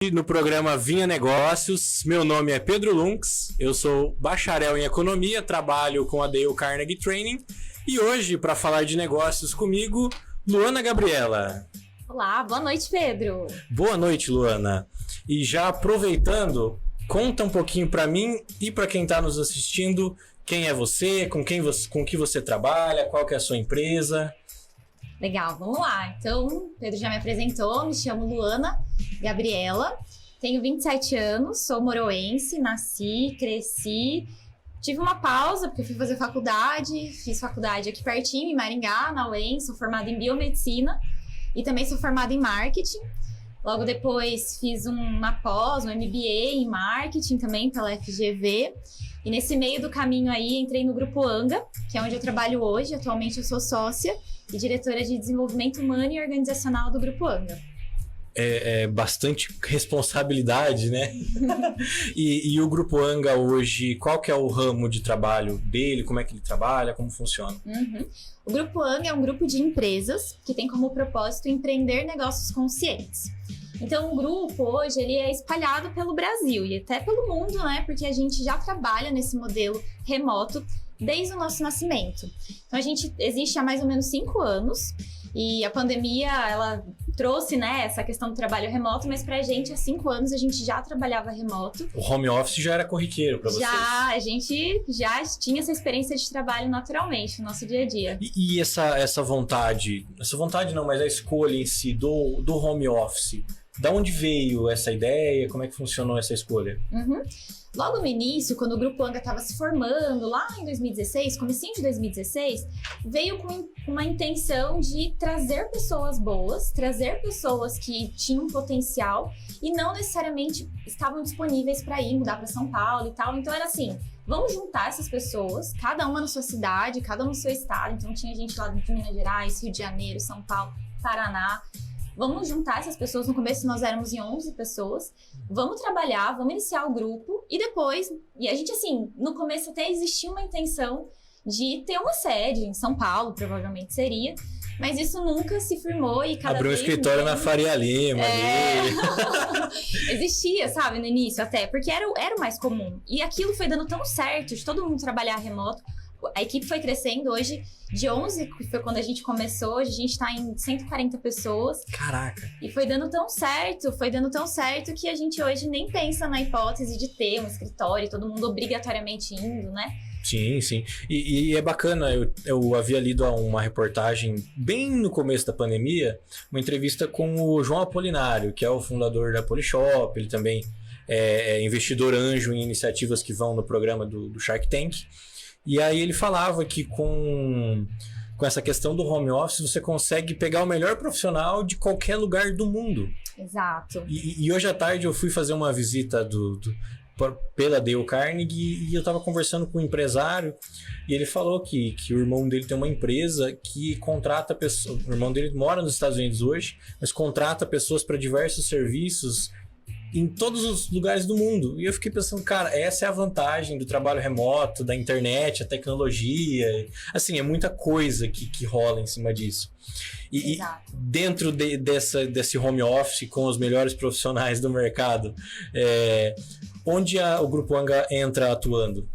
No programa Vinha Negócios, meu nome é Pedro Lunks, eu sou bacharel em economia, trabalho com a Dale Carnegie Training e hoje, para falar de negócios comigo, Luana Gabriela. Olá, boa noite, Pedro. Boa noite, Luana. E já aproveitando, conta um pouquinho para mim e para quem está nos assistindo, quem é você, com que você trabalha, qual que é a sua empresa. Legal, vamos lá. Então, Pedro já me apresentou, me chamo Luana Gabriela, tenho 27 anos, sou moroense, nasci, cresci, tive uma pausa porque eu fui fazer faculdade, fiz faculdade aqui pertinho, em Maringá, na UEM, sou formada em biomedicina e também sou formada em marketing. Logo depois fiz uma pós, um MBA em marketing também pela FGV. E nesse meio do caminho aí entrei no Grupo Anga, que é onde eu trabalho hoje. Atualmente eu sou sócia e diretora de desenvolvimento humano e organizacional do Grupo Anga. É bastante responsabilidade, né? e o Grupo Anga hoje, qual que é o ramo de trabalho dele? Como é que ele trabalha? Como funciona? O Grupo Anga é um grupo de empresas que tem como propósito empreender negócios conscientes. Então, o grupo hoje ele é espalhado pelo Brasil e até pelo mundo, né? Porque a gente já trabalha nesse modelo remoto desde o nosso nascimento. Então, a gente existe há mais ou menos 5 anos e a pandemia, ela trouxe, né, essa questão do trabalho remoto, mas pra gente, há 5 anos, a gente já trabalhava remoto. O home office já era corriqueiro pra vocês? Já, a gente já tinha essa experiência de trabalho naturalmente no nosso dia a dia. E essa vontade não, mas a escolha em si do home office, da onde veio essa ideia? Como é que funcionou essa escolha? Logo no início, quando o Grupo Anga estava se formando, lá em 2016, comecinho de 2016, veio com uma intenção de trazer pessoas boas, trazer pessoas que tinham potencial e não necessariamente estavam disponíveis para ir mudar para São Paulo e tal. Então era assim, vamos juntar essas pessoas, cada uma na sua cidade, cada uma no seu estado. Então tinha gente lá de Minas Gerais, Rio de Janeiro, São Paulo, Paraná. Vamos juntar essas pessoas, no começo nós éramos em 11 pessoas, vamos trabalhar, vamos iniciar o grupo e depois, e a gente assim, no começo até existia uma intenção de ter uma sede em São Paulo, provavelmente seria, mas isso nunca se firmou e cada Abriu um vez escritório menos... na Faria Lima ali. Existia, sabe, no início até, porque era o mais comum. E aquilo foi dando tão certo de todo mundo trabalhar remoto. A equipe foi crescendo, hoje de 11, que foi quando a gente começou, hoje a gente tá em 140 pessoas. Caraca! E foi dando tão certo que a gente hoje nem pensa na hipótese de ter um escritório, todo mundo obrigatoriamente indo, né? Sim, sim. E é bacana, eu havia lido uma reportagem bem no começo da pandemia, uma entrevista com o João Apolinário, que é o fundador da Polishop, ele também é investidor anjo em iniciativas que vão no programa do Shark Tank. E aí ele falava que com essa questão do home office, você consegue pegar o melhor profissional de qualquer lugar do mundo. Exato. E hoje à tarde eu fui fazer uma visita pela Dale Carnegie e eu estava conversando com um empresário e ele falou que o irmão dele tem uma empresa que contrata pessoas. O irmão dele mora nos Estados Unidos hoje, mas contrata pessoas para diversos serviços em todos os lugares do mundo. E eu fiquei pensando, cara, essa é a vantagem do trabalho remoto, da internet, a tecnologia. Assim, é muita coisa que rola em cima disso. E dentro desse home office, com os melhores profissionais do mercado, onde o Grupo Anga entra atuando?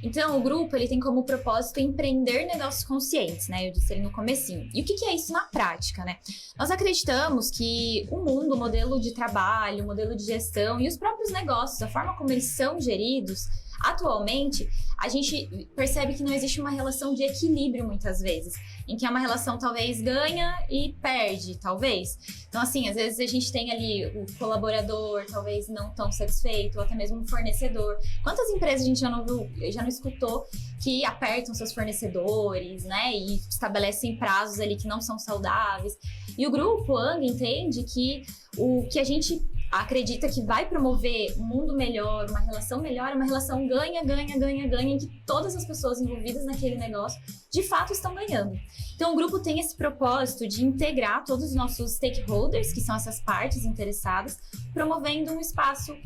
Então, o grupo ele tem como propósito empreender negócios conscientes, né? Eu disse ali no comecinho. E o que é isso na prática, né? Nós acreditamos que o mundo, o modelo de trabalho, o modelo de gestão e os próprios negócios, a forma como eles são geridos, atualmente, a gente percebe que não existe uma relação de equilíbrio muitas vezes, em que é uma relação talvez ganha e perde, talvez. Então, assim, às vezes a gente tem ali o colaborador talvez não tão satisfeito, ou até mesmo um fornecedor. Quantas empresas a gente já não escutou que apertam seus fornecedores, né, e estabelecem prazos ali que não são saudáveis. E o Grupo Anga entende que o que a gente acredita que vai promover um mundo melhor, uma relação melhor, uma relação ganha, em que todas as pessoas envolvidas naquele negócio de fato estão ganhando. Então o grupo tem esse propósito de integrar todos os nossos stakeholders, que são essas partes interessadas, promovendo um espaço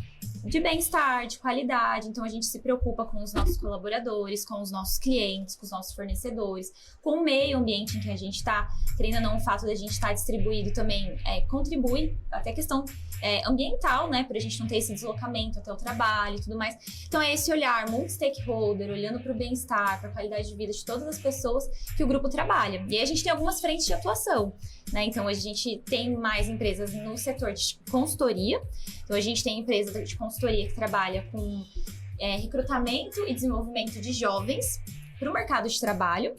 de bem-estar, de qualidade. Então, a gente se preocupa com os nossos colaboradores, com os nossos clientes, com os nossos fornecedores, com o meio ambiente em que a gente está. Querendo ou não, o fato da gente estar distribuído também contribui até a questão ambiental, né? Para a gente não ter esse deslocamento até o trabalho e tudo mais. Então, é esse olhar multi-stakeholder, olhando para o bem-estar, para a qualidade de vida de todas as pessoas que o grupo trabalha. E aí, a gente tem algumas frentes de atuação, né? Então, a gente tem mais empresas no setor de consultoria. Então, a gente tem empresa de consultoria que trabalha com recrutamento e desenvolvimento de jovens para o mercado de trabalho.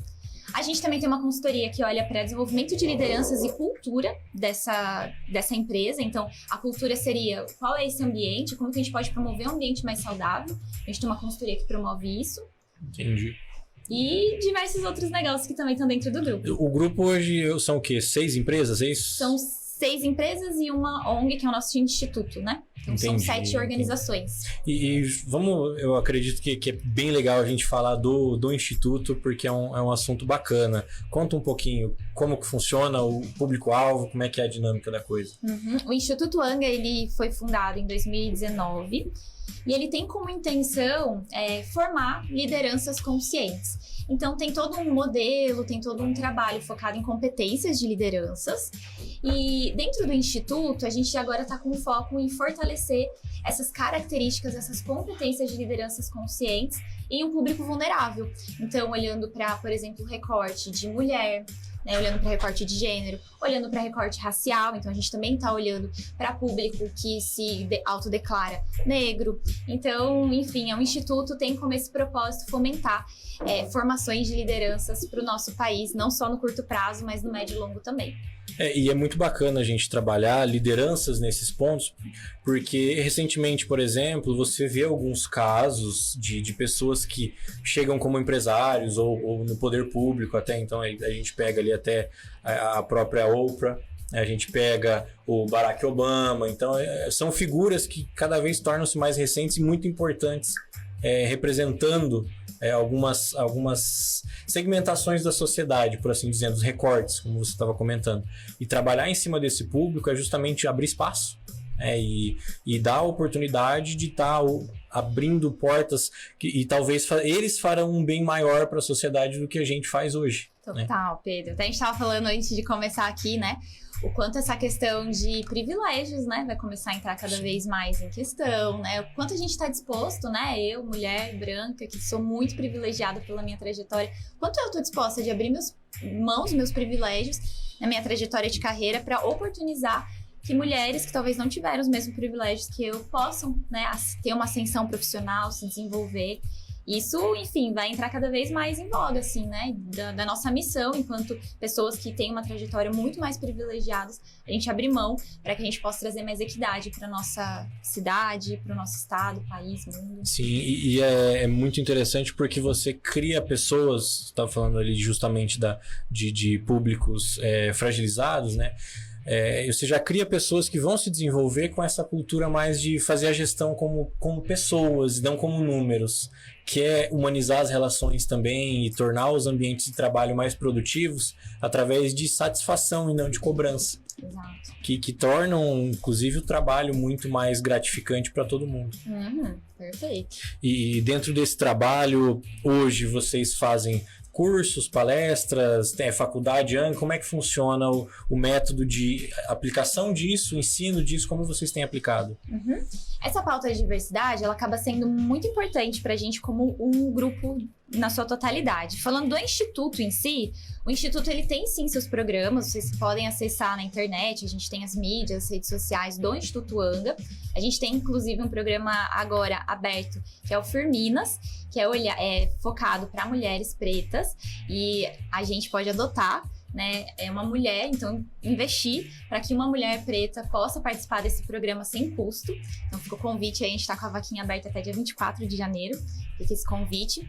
A gente também tem uma consultoria que olha para desenvolvimento de lideranças e cultura dessa empresa. Então, a cultura seria qual é esse ambiente, como que a gente pode promover um ambiente mais saudável. A gente tem uma consultoria que promove isso. Entendi. E diversos outros negócios que também estão dentro do grupo. O grupo hoje são o quê? 6 empresas, é isso? São 6 empresas e uma ONG, que é o nosso instituto, né? Então, são 7 organizações. E eu acredito que é bem legal a gente falar do Instituto, porque é um assunto bacana. Conta um pouquinho como que funciona o público-alvo, como é que é a dinâmica da coisa. O Instituto Anga, ele foi fundado em 2019 e ele tem como intenção formar lideranças conscientes. Então, tem todo um modelo, tem todo um trabalho focado em competências de lideranças. E dentro do Instituto, a gente agora está com foco em fortalecer essas características, essas competências de lideranças conscientes em um público vulnerável. Então, olhando para, por exemplo, recorte de mulher, né, olhando para recorte de gênero, olhando para recorte racial. Então, a gente também está olhando para público que se autodeclara negro. Então, enfim, o Instituto tem como esse propósito fomentar formações de lideranças para o nosso país, não só no curto prazo, mas no médio e longo também. E é muito bacana a gente trabalhar lideranças nesses pontos, porque recentemente, por exemplo, você vê alguns casos de pessoas que chegam como empresários ou no poder público até, então a gente pega ali até a própria Oprah, a gente pega o Barack Obama, então são figuras que cada vez tornam-se mais recentes e muito importantes, representando algumas segmentações da sociedade, por assim dizer, os recortes, como você estava comentando. E trabalhar em cima desse público é justamente abrir espaço, e dar a oportunidade de estar abrindo portas e talvez eles farão um bem maior para a sociedade do que a gente faz hoje. Total, né? Pedro. Até a gente estava falando antes de começar aqui, né? O quanto essa questão de privilégios, né, vai começar a entrar cada vez mais em questão, né? O quanto a gente está disposto, né? Eu, mulher branca, que sou muito privilegiada pela minha trajetória, quanto eu estou disposta de abrir meus privilégios na minha trajetória de carreira para oportunizar que mulheres que talvez não tiveram os mesmos privilégios que eu possam, né, ter uma ascensão profissional, se desenvolver. Isso, enfim, vai entrar cada vez mais em voga, assim, né? Da nossa missão, enquanto pessoas que têm uma trajetória muito mais privilegiadas, a gente abrir mão para que a gente possa trazer mais equidade para nossa cidade, para o nosso estado, país, mundo. Sim, e é muito interessante porque você cria pessoas, você estava falando ali justamente de públicos fragilizados, né? Você já cria pessoas que vão se desenvolver com essa cultura mais de fazer a gestão como pessoas, não como números, que é humanizar as relações também e tornar os ambientes de trabalho mais produtivos através de satisfação e não de cobrança. Exato. Que tornam, inclusive, o trabalho muito mais gratificante para todo mundo. Perfeito. E dentro desse trabalho, hoje vocês fazem cursos, palestras, tem faculdade, como é que funciona o método de aplicação disso, ensino disso, como vocês têm aplicado? Essa pauta de diversidade, ela acaba sendo muito importante para a gente como um grupo na sua totalidade. Falando do Instituto em si, o Instituto ele tem sim seus programas, vocês podem acessar na internet, a gente tem as mídias, as redes sociais do Instituto Anga. A gente tem inclusive um programa agora aberto, que é o Firminas, que é focado para mulheres pretas, e a gente pode adotar, né, uma mulher, então investir para que uma mulher preta possa participar desse programa sem custo. Então fica o convite aí, a gente está com a vaquinha aberta até dia 24 de janeiro, fica esse convite.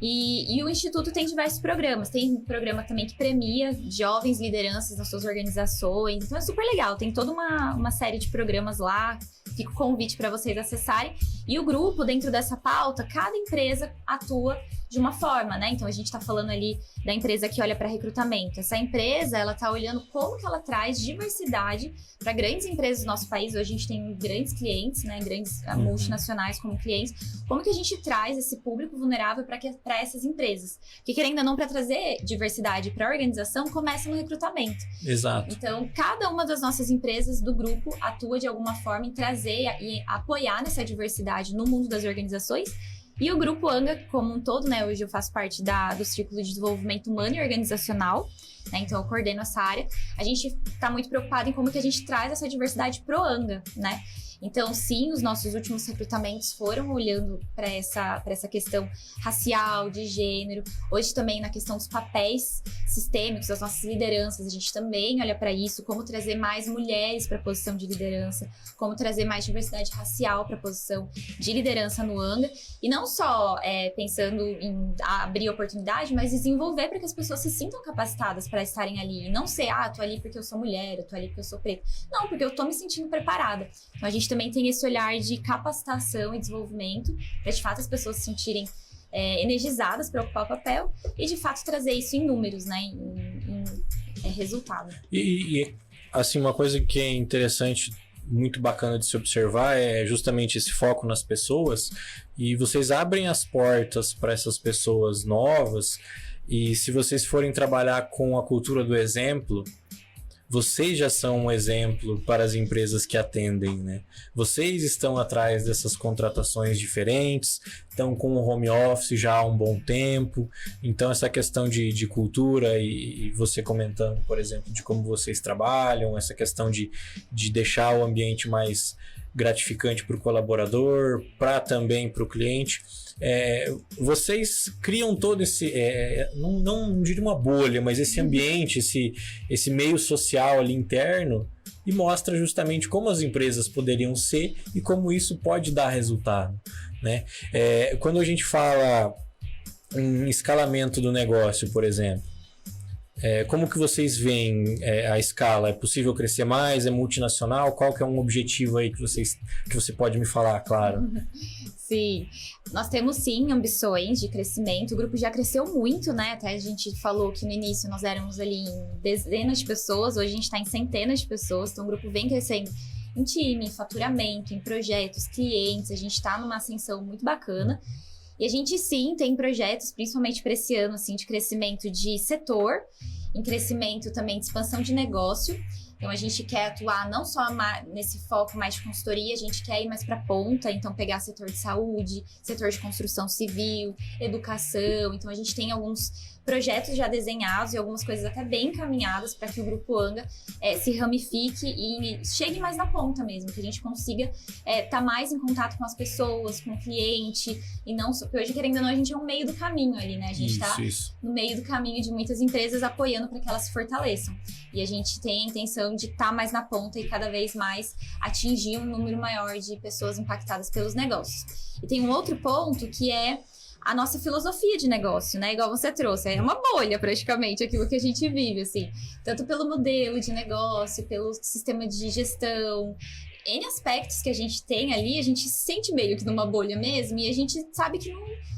E o Instituto tem diversos programas, tem um programa também que premia jovens lideranças nas suas organizações, então é super legal, tem toda uma série de programas lá, fica o convite para vocês acessarem. E o grupo, dentro dessa pauta, cada empresa atua de uma forma, né? Então a gente está falando ali da empresa que olha para recrutamento. Essa empresa, ela está olhando como que ela traz diversidade para grandes empresas do nosso país. Hoje a gente tem grandes clientes, né? Grandes multinacionais como clientes. Como que a gente traz esse público vulnerável para essas empresas? Porque querendo ou não, para trazer diversidade para a organização, começa no recrutamento. Exato. Então, cada uma das nossas empresas do grupo atua de alguma forma em trazer e apoiar nessa diversidade no mundo das organizações. E o Grupo Anga, como um todo, né? Hoje eu faço parte do Círculo de Desenvolvimento Humano e Organizacional, né? Então eu coordeno essa área. A gente está muito preocupado em como que a gente traz essa diversidade pro Anga, né? Então, sim, os nossos últimos recrutamentos foram olhando para essa questão racial, de gênero. Hoje também na questão dos papéis sistêmicos, das nossas lideranças, a gente também olha para isso, como trazer mais mulheres para a posição de liderança, como trazer mais diversidade racial para a posição de liderança no Anga. E não só pensando em abrir oportunidade, mas desenvolver para que as pessoas se sintam capacitadas para estarem ali. E não ser, tô ali porque eu sou mulher, eu tô ali porque eu sou preta. Não, porque eu tô me sentindo preparada. Então, a gente também tem esse olhar de capacitação e desenvolvimento para, de fato, as pessoas se sentirem energizadas para ocupar o papel e, de fato, trazer isso em números, né, em resultado. E, assim, uma coisa que é interessante, muito bacana de se observar é justamente esse foco nas pessoas, e vocês abrem as portas para essas pessoas novas, e se vocês forem trabalhar com a cultura do exemplo, vocês já são um exemplo para as empresas que atendem, né? Vocês estão atrás dessas contratações diferentes, estão com o home office já há um bom tempo. Então, essa questão de cultura e você comentando, por exemplo, de como vocês trabalham, essa questão de deixar o ambiente mais gratificante para o colaborador, também para o cliente. Vocês criam todo esse, não diria uma bolha, mas esse ambiente, esse meio social ali interno, e mostra justamente como as empresas poderiam ser e como isso pode dar resultado, né? Quando a gente fala em escalamento do negócio, por exemplo, como que vocês veem a escala? É possível crescer mais? É multinacional? Qual que é um objetivo aí que você pode me falar, claro? Sim, nós temos sim ambições de crescimento. O grupo já cresceu muito, né? Até a gente falou que no início nós éramos ali em dezenas de pessoas, hoje a gente está em centenas de pessoas, então o grupo vem crescendo em time, em faturamento, em projetos, clientes, a gente está numa ascensão muito bacana. E a gente sim tem projetos, principalmente para esse ano, assim, de crescimento de setor, em crescimento também de expansão de negócio. Então, a gente quer atuar não só nesse foco mais de consultoria, a gente quer ir mais para a ponta, então pegar setor de saúde, setor de construção civil, educação. Então, a gente tem alguns projetos já desenhados e algumas coisas até bem encaminhadas para que o Grupo Anga se ramifique e chegue mais na ponta mesmo, que a gente consiga estar mais em contato com as pessoas, com o cliente, e não só, porque hoje, querendo ou não, a gente é um meio do caminho ali, né? A gente está no meio do caminho de muitas empresas apoiando para que elas se fortaleçam. E a gente tem a intenção de estar mais na ponta e cada vez mais atingir um número maior de pessoas impactadas pelos negócios. E tem um outro ponto que é a nossa filosofia de negócio, né? Igual você trouxe, é uma bolha praticamente aquilo que a gente vive, assim. Tanto pelo modelo de negócio, pelo sistema de gestão, N aspectos que a gente tem ali, a gente se sente meio que numa bolha mesmo, e a gente sabe que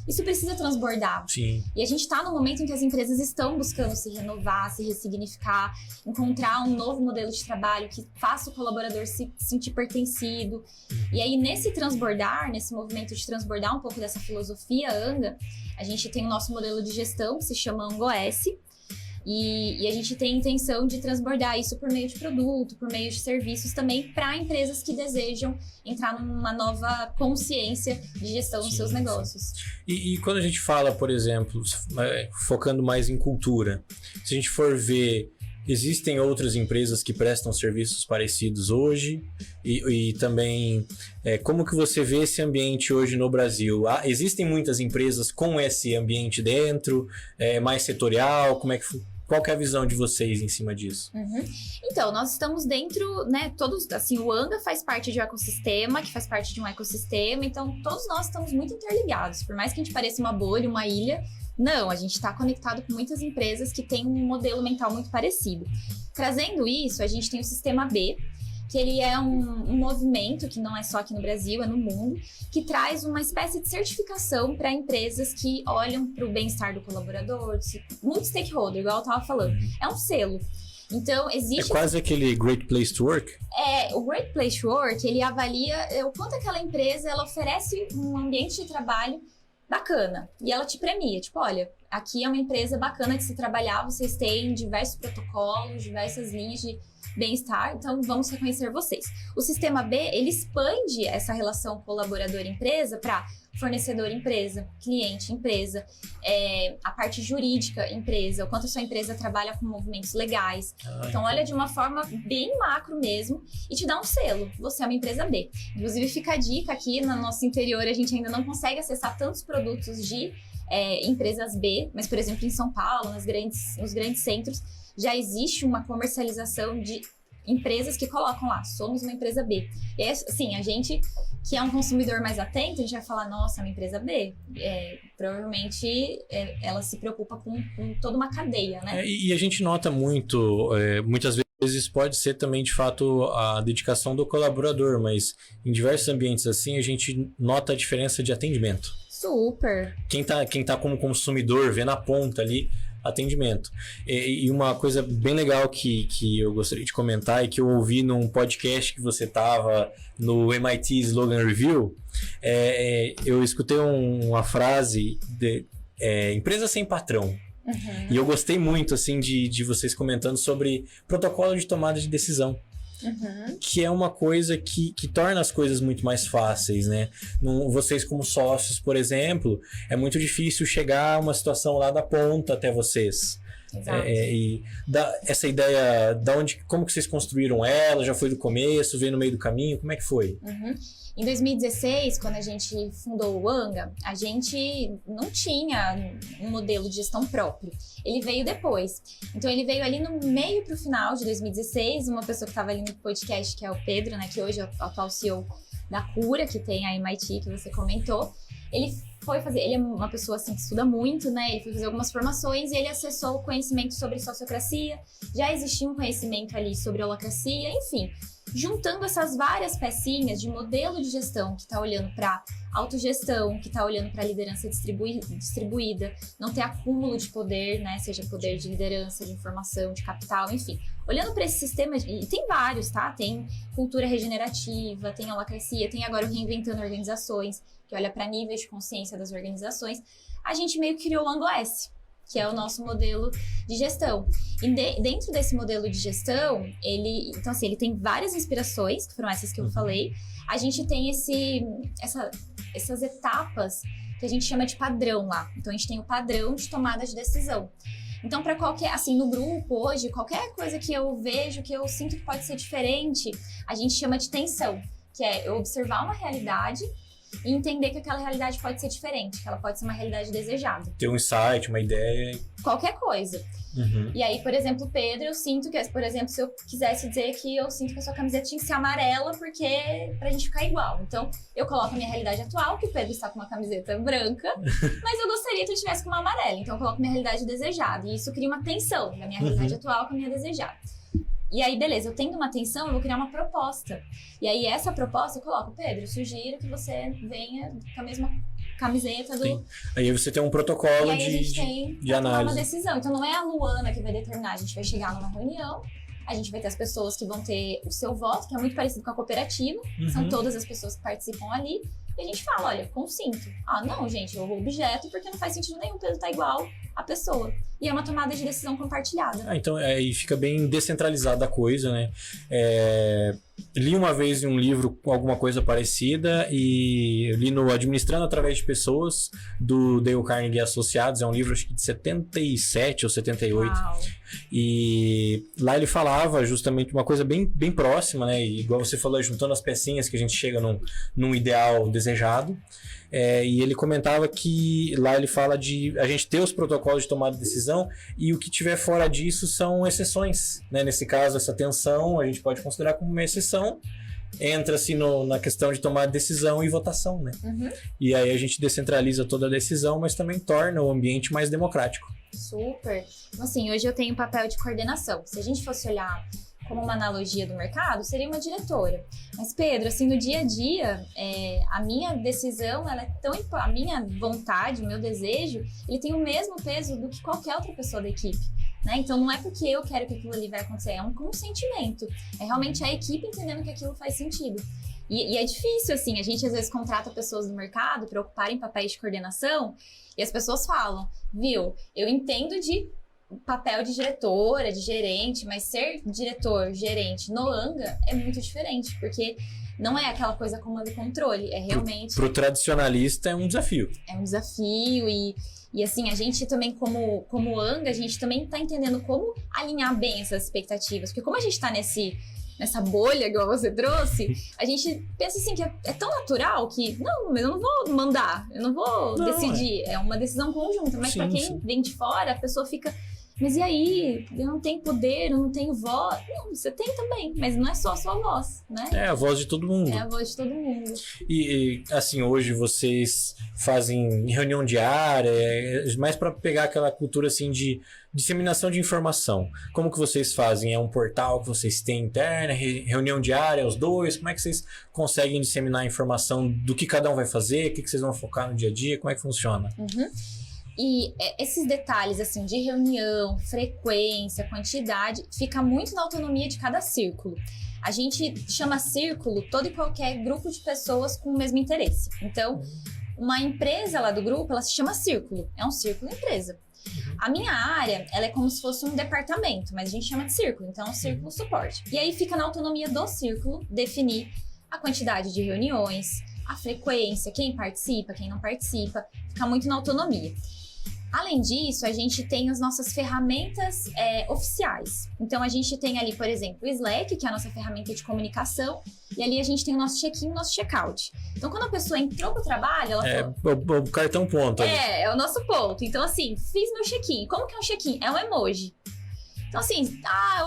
isso precisa transbordar. Sim. E a gente está no momento em que as empresas estão buscando se renovar, se ressignificar, encontrar um novo modelo de trabalho que faça o colaborador se sentir pertencido. E aí, nesse transbordar, nesse movimento de transbordar um pouco dessa filosofia Anga, a gente tem o nosso modelo de gestão, que se chama AngoS, e a gente tem a intenção de transbordar isso por meio de produto, por meio de serviços também para empresas que desejam entrar numa nova consciência de gestão dos seus negócios. E quando a gente fala, por exemplo, focando mais em cultura, se a gente for ver, existem outras empresas que prestam serviços parecidos hoje e também como que você vê esse ambiente hoje no Brasil? Existem muitas empresas com esse ambiente dentro, mais setorial, qual que é a visão de vocês em cima disso? Então, nós estamos dentro, né, todos, assim, o Anga faz parte de um ecossistema, que faz parte de um ecossistema, então todos nós estamos muito interligados, por mais que a gente pareça uma bolha, uma ilha, não, a gente está conectado com muitas empresas que têm um modelo mental muito parecido. Trazendo isso, a gente tem o Sistema B. que ele é um movimento, que não é só aqui no Brasil, é no mundo, que traz uma espécie de certificação para empresas que olham para o bem-estar do colaborador, multi-stakeholder, igual eu estava falando. É um selo. Então, existe... É quase aquele Great Place to Work? O Great Place to Work, ele avalia o quanto aquela empresa ela oferece um ambiente de trabalho bacana. E ela te premia, tipo, olha, aqui é uma empresa bacana de se trabalhar, vocês têm diversos protocolos, diversas linhas de bem-estar, então vamos reconhecer vocês. O Sistema B, ele expande essa relação colaborador-empresa para fornecedor-empresa, cliente-empresa, a parte jurídica empresa, o quanto a sua empresa trabalha com movimentos legais. Então, olha de uma forma bem macro mesmo e te dá um selo. Você é uma empresa B. Inclusive, fica a dica aqui, no nosso interior, a gente ainda não consegue acessar tantos produtos de empresas B, mas, por exemplo, em São Paulo, nos grandes centros, já existe uma comercialização de empresas que colocam lá, somos uma empresa B. E assim, a gente que é um consumidor mais atento, a gente vai falar, nossa, é uma empresa B. Provavelmente ela se preocupa com toda uma cadeia, né? E a gente nota muito, muitas vezes pode ser também, de fato, a dedicação do colaborador, mas em diversos ambientes assim, a gente nota a diferença de atendimento. Super! Quem tá como consumidor, vê na ponta ali, atendimento. E uma coisa bem legal que eu gostaria de comentar e que eu ouvi num podcast que você tava no MIT Slogan Review, eu escutei uma frase de empresa sem patrão. Uhum. E eu gostei muito assim de vocês comentando sobre protocolo de tomada de decisão. Uhum. Que é uma coisa que torna as coisas muito mais fáceis, né? Vocês como sócios, por exemplo, é muito difícil chegar a uma situação lá da ponta até vocês. Exato. E essa ideia, como que vocês construíram ela? Já foi do começo, veio no meio do caminho? Como é que foi? Uhum. Em 2016, quando a gente fundou o Anga, a gente não tinha um modelo de gestão próprio. Ele veio depois. Então, ele veio ali no meio para o final de 2016. Uma pessoa que estava ali no podcast, que é o Pedro, né, que hoje é o atual CEO da Cura, que tem a MIT, que você comentou. Ele é uma pessoa assim, que estuda muito, né? Ele foi fazer algumas formações e ele acessou o conhecimento sobre sociocracia. Já existia um conhecimento ali sobre holacracia, enfim. Juntando essas várias pecinhas de modelo de gestão que está olhando para autogestão, que está olhando para liderança distribuída, não ter acúmulo de poder, né? Seja poder de liderança, de informação, de capital, enfim. Olhando para esse sistema, e tem vários, tá? Tem cultura regenerativa, tem holacracia, tem agora o Reinventando Organizações, que olha para níveis de consciência das organizações. A gente meio que criou o Ângulo S, que é o nosso modelo de gestão. E dentro desse modelo de gestão, então assim, ele tem várias inspirações, que foram essas que eu falei. A gente tem essas etapas que a gente chama de padrão lá. Então, a gente tem o padrão de tomada de decisão. Então, para assim, no grupo hoje, qualquer coisa que eu vejo, que eu sinto que pode ser diferente, a gente chama de tensão, que é eu observar uma realidade e entender que aquela realidade pode ser diferente, que ela pode ser uma realidade desejada. Ter um insight, uma ideia. Qualquer coisa. Uhum. E aí, por exemplo, Pedro, eu sinto que, por exemplo, se eu quisesse dizer que eu sinto que a sua camiseta tinha que ser amarela porque pra gente ficar igual. Então, eu coloco a minha realidade atual, que o Pedro está com uma camiseta branca, mas eu gostaria que eu estivesse com uma amarela. Então, eu coloco minha realidade desejada. E isso cria uma tensão da minha realidade atual com a minha desejada. E aí, beleza, eu tendo uma tensão, eu vou criar uma proposta. E aí, essa proposta, eu coloco, Pedro, eu sugiro que você venha com a mesma camiseta do... Sim. Aí você tem um protocolo de análise. Uma decisão. Então, não é a Luana que vai determinar. A gente vai chegar numa reunião, a gente vai ter as pessoas que vão ter o seu voto, que é muito parecido com a cooperativa. São todas as pessoas que participam ali. E a gente fala, olha, consinto. Ah, não, gente, eu objeto porque não faz sentido nenhum, o Pedro tá igual a pessoa. E é uma tomada de decisão compartilhada. Então, aí fica bem descentralizada a coisa, né? Li uma vez em um livro alguma coisa parecida e li no Administrando Através de Pessoas, do Dale Carnegie e Associados. É um livro, acho que de 77 ou 78. Uau. E lá ele falava justamente uma coisa bem, bem próxima, né? E igual você falou, juntando as pecinhas que a gente chega num ideal desejado. E ele comentava que lá ele fala de a gente ter os protocolos de tomada de decisão e o que tiver fora disso são exceções, né? Nesse caso, essa tensão a gente pode considerar como uma exceção. Entra-se na questão de tomar decisão e votação, né? E aí a gente descentraliza toda a decisão, mas também torna o ambiente mais democrático. Super. Assim, hoje eu tenho um papel de coordenação. Se a gente fosse olhar como uma analogia do mercado, seria uma diretora. Mas, Pedro, assim, no dia a dia, a minha decisão, ela é a minha vontade, o meu desejo, ele tem o mesmo peso do que qualquer outra pessoa da equipe. Né? Então, não é porque eu quero que aquilo ali vai acontecer, é um consentimento. É realmente a equipe entendendo que aquilo faz sentido. E é difícil, assim, a gente às vezes contrata pessoas do mercado para ocuparem papéis de coordenação e as pessoas falam, viu, eu entendo de papel de diretora, de gerente, mas ser diretor, gerente no Anga é muito diferente, porque não é aquela coisa comando e controle, é realmente... Pro tradicionalista é um desafio. É um desafio e assim, a gente também como Anga, a gente também tá entendendo como alinhar bem essas expectativas, porque como a gente tá nessa bolha, igual você trouxe, a gente pensa assim que é tão natural que, não, eu não vou mandar, eu não vou decidir, é uma decisão conjunta, mas para quem vem de fora, a pessoa fica... Mas e aí? Eu não tenho poder, eu não tenho voz. Não, você tem também, mas não é só a sua voz, né? É a voz de todo mundo. É a voz de todo mundo. E assim, hoje vocês fazem reunião diária, mais para pegar aquela cultura assim de disseminação de informação. Como que vocês fazem? É um portal que vocês têm interna, reunião diária, os dois? Como é que vocês conseguem disseminar a informação do que cada um vai fazer? O que vocês vão focar no dia a dia? Como é que funciona? E esses detalhes, assim, de reunião, frequência, quantidade, fica muito na autonomia de cada círculo. A gente chama círculo todo e qualquer grupo de pessoas com o mesmo interesse. Então, uma empresa lá do grupo, ela se chama círculo. É um círculo empresa. A minha área, ela é como se fosse um departamento, mas a gente chama de círculo. Então, é um círculo suporte. E aí fica na autonomia do círculo definir a quantidade de reuniões, a frequência, quem participa, quem não participa. Fica muito na autonomia. Além disso, a gente tem as nossas ferramentas oficiais. Então, a gente tem ali, por exemplo, o Slack, que é a nossa ferramenta de comunicação, e ali a gente tem o nosso check-in e o nosso check-out. Então, quando a pessoa entrou pro trabalho, ela falou... o cartão ponto. É o nosso ponto. Então, assim, fiz meu check-in. Como que é um check-in? É um emoji. Então, assim,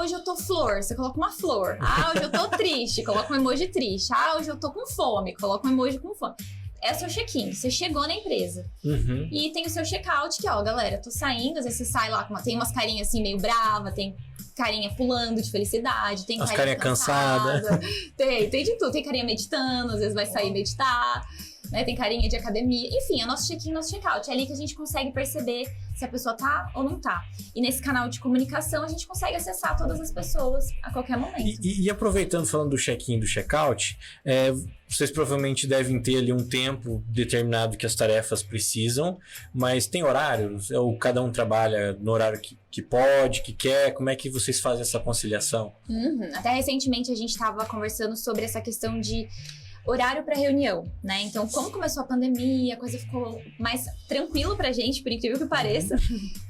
hoje eu tô flor, você coloca uma flor. Hoje eu tô triste, coloca um emoji triste. Hoje eu tô com fome, coloca um emoji com fome. É o seu check-in, você chegou na empresa. E tem o seu check-out, que galera, tô saindo, às vezes você sai lá, tem umas carinhas assim meio brava, tem carinha pulando de felicidade, tem carinha cansada. Tem de tudo, tem carinha meditando, às vezes vai sair meditar, né? Tem carinha de academia, enfim, é nosso check-in, nosso check-out. É ali que a gente consegue perceber se a pessoa tá ou não tá. E nesse canal de comunicação, a gente consegue acessar todas as pessoas a qualquer momento. E aproveitando, falando do check-in e do check-out, vocês provavelmente devem ter ali um tempo determinado que as tarefas precisam, mas tem horários? Ou cada um trabalha no horário que pode, que quer? Como é que vocês fazem essa conciliação? Até recentemente a gente estava conversando sobre essa questão de horário para reunião, né? Então, como começou a pandemia, a coisa ficou mais tranquila pra gente, por incrível que pareça,